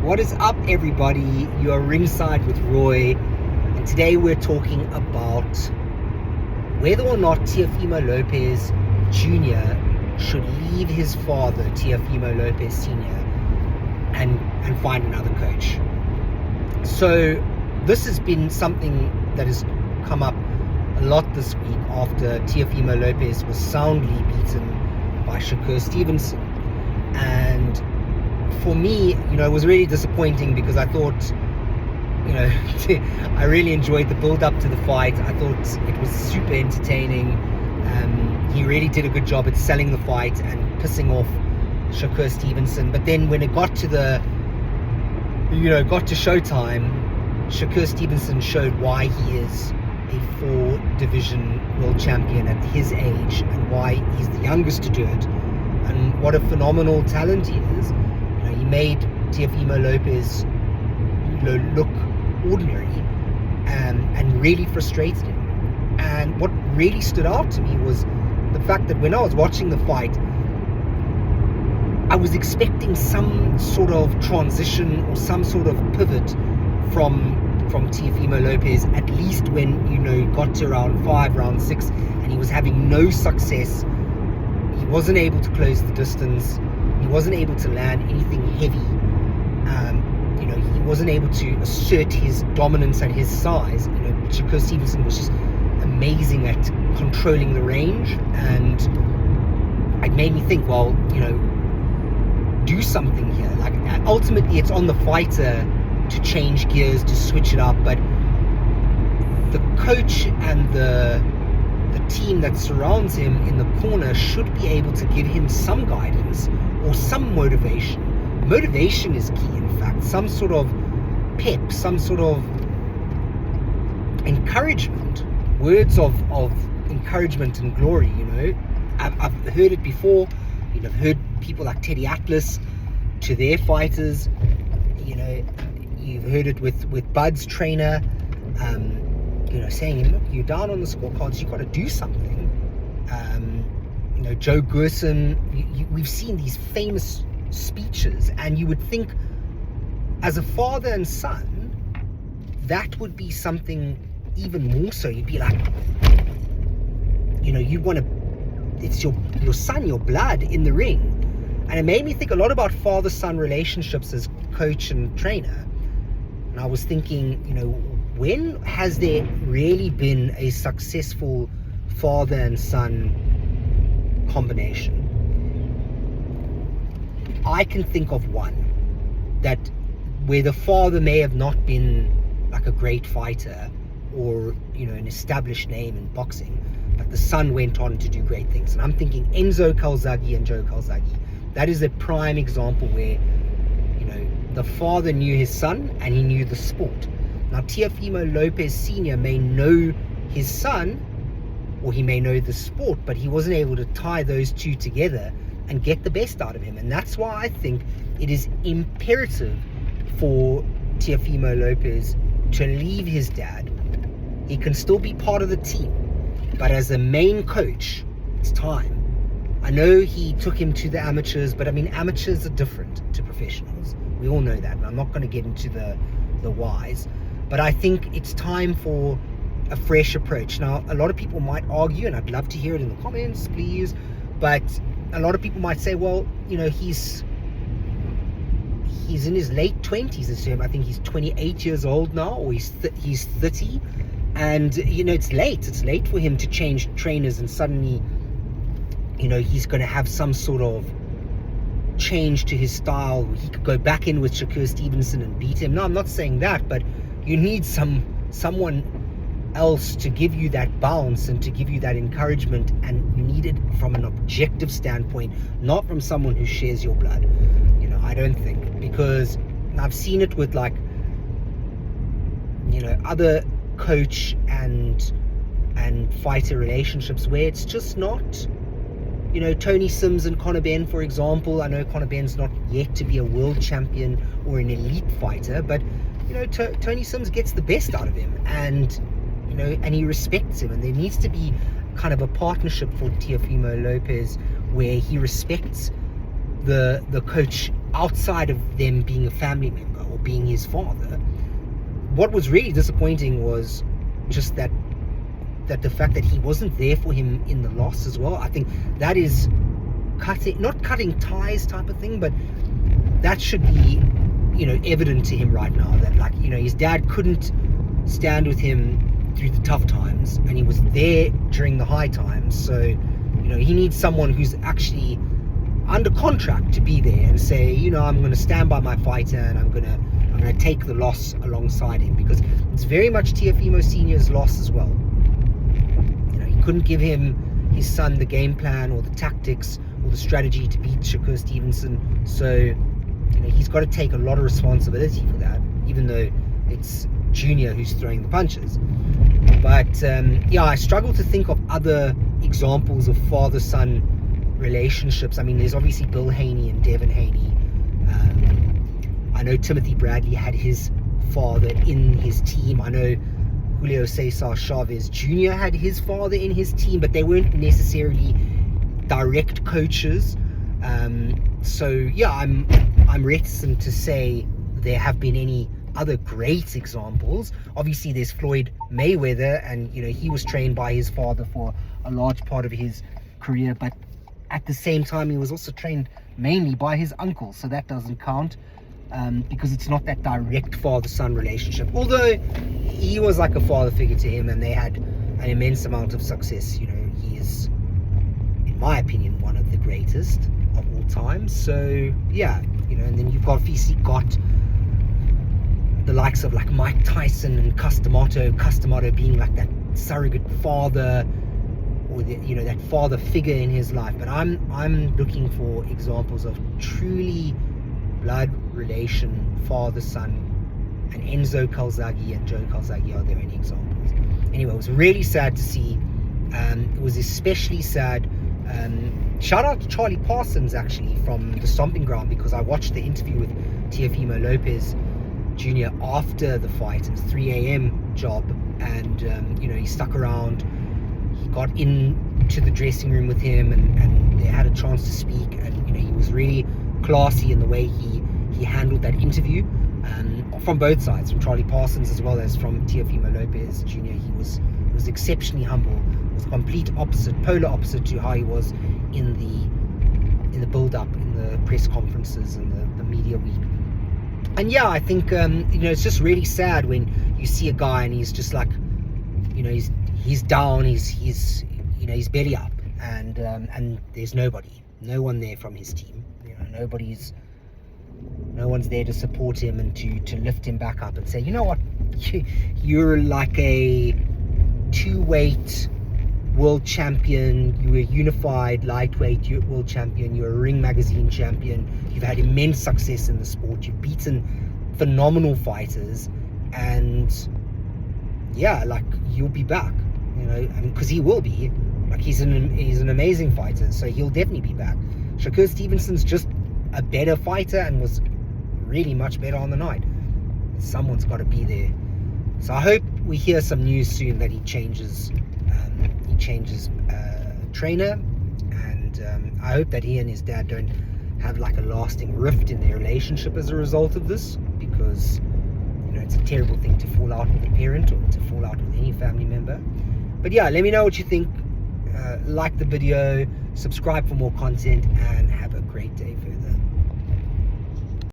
What is up, everybody? You are ringside with Roy, and today we're talking about whether or not Teofimo Lopez Jr. should leave his father, Teofimo Lopez Sr., and find another coach. So this has been something that has come up a lot this week after Teofimo Lopez was soundly beaten by Shakur Stevenson. And for me, it was really disappointing because I thought, I really enjoyed the build-up to the fight. I thought it was super entertaining. He really did a good job at selling the fight and pissing off Shakur Stevenson. But then when it got to showtime, Shakur Stevenson showed why he is a 4-division world champion at his age and why he's the youngest to do it, and what a phenomenal talent he is. He made Teofimo Lopez look ordinary and really frustrated him. And what really stood out to me was the fact that when I was watching the fight, I was expecting some sort of transition or some sort of pivot from Teofimo Lopez, at least when he got to round 5, round 6, and he was having no success. He wasn't able to close the distance. He wasn't able to land anything heavy. He wasn't able to assert his dominance and his size. Shakur Stevenson was just amazing at controlling the range, and it made me think, well, do something here. Like, ultimately, it's on the fighter to change gears, to switch it up, but the coach and the team that surrounds him in the corner should be able to give him some guidance or some motivation. Motivation is key, in fact. Some sort of pep, some sort of encouragement, words of encouragement and glory. I've heard it before. I've heard people like Teddy Atlas to their fighters. You've heard it with Bud's trainer, saying, look, you're down on the scorecards, you've got to do something. Joe Gerson, we've seen these famous speeches, and you would think, as a father and son, that would be something even more so. You'd be like, you want to, it's your son, your blood in the ring. And it made me think a lot about father-son relationships as coach and trainer. And I was thinking, when has there really been a successful father and son combination? I can think of one that where the father may have not been like a great fighter or an established name in boxing, but the son went on to do great things. And I'm thinking Enzo Calzaghe and Joe Calzaghe. That is a prime example where the father knew his son and he knew the sport. Now, Teofimo Lopez Sr. may know his son, or he may know the sport, but he wasn't able to tie those two together and get the best out of him. And that's why I think it is imperative for Teofimo Lopez to leave his dad. He can still be part of the team, but as a main coach, it's time. I know he took him to the amateurs, but amateurs are different to professionals. We all know that, and I'm not going to get into the whys. But I think it's time for a fresh approach. Now, a lot of people might argue, and I'd love to hear it in the comments, please, but a lot of people might say, well, he's in his late 20s. I think he's 28 years old now, or he's 30, and it's late. It's late for him to change trainers and suddenly he's going to have some sort of change to his style. He could go back in with Shakur Stevenson and beat him. No, I'm not saying that, but you need someone else to give you that bounce and to give you that encouragement, and you need it from an objective standpoint, not from someone who shares your blood. I don't think, because I've seen it with other coach and fighter relationships where it's just not. Tony Sims and Conor Benn, for example. I know Conor Benn's not yet to be a world champion or an elite fighter, but Tony Sims gets the best out of him, and and he respects him. And there needs to be kind of a partnership for Teofimo Lopez where he respects the coach outside of them being a family member or being his father. What was really disappointing was just that the fact that he wasn't there for him in the loss as well. I think that is not cutting ties type of thing, but that should be, evident to him right now, that, like, his dad couldn't stand with him through the tough times, and he was there during the high times. So, he needs someone who's actually under contract to be there and say, I'm going to stand by my fighter, and I'm going to take the loss alongside him, because it's very much Teofimo Sr.'s loss as well. He couldn't give his son the game plan or the tactics or the strategy to beat Shakur Stevenson. So, he's got to take a lot of responsibility for that, even though it's Junior who's throwing the punches. But I struggle to think of other examples of father-son relationships. I mean, there's obviously Bill Haney and Devin Haney. I know Timothy Bradley had his father in his team. I know Julio Cesar Chavez Jr. had his father in his team, but they weren't necessarily direct coaches. So I'm reticent to say there have been any other great examples. Obviously there's Floyd Mayweather, and he was trained by his father for a large part of his career, but at the same time he was also trained mainly by his uncle, so that doesn't count, because it's not that direct father-son relationship, although he was like a father figure to him, and they had an immense amount of success. He is, in my opinion, one of the greatest of all time. So and then you've obviously got the likes of like Mike Tyson and Customato being like that surrogate father, or that father figure in his life. But I'm looking for examples of truly blood relation father-son, and Enzo Calzaghe and Joe Calzaghe are there any examples. Anyway, it was really sad to see. It was especially sad. Shout out to Charlie Parsons, actually, from the Stomping Ground, because I watched the interview with Teofimo Lopez Jr. after the fight. It was 3 a.m. job, and he stuck around. He got into the dressing room with him, and they had a chance to speak, and he was really classy in the way he handled that interview, from both sides, from Charlie Parsons as well as from Teofimo Lopez Jr. He was exceptionally humble. It was complete opposite, polar opposite to how he was in the build-up, in the press conferences and the media week. And I think it's just really sad when you see a guy and he's just like, he's down, he's belly up, and there's no one there from his team. No one's there to support him and to lift him back up and say, you know what, you're like a 2-weight world champion, you were a unified lightweight world champion, you're a Ring Magazine champion, you've had immense success in the sport, you've beaten phenomenal fighters, and you'll be back, because he will be. Like, he's an amazing fighter, so he'll definitely be back. Shakur Stevenson's just a better fighter and was really much better on the night. Someone's got to be there. So I hope we hear some news soon that he changes trainer, and I hope that he and his dad don't have like a lasting rift in their relationship as a result of this, because it's a terrible thing to fall out with a parent or to fall out with any family member. But let me know what you think. Like the video, subscribe for more content, and have a great day.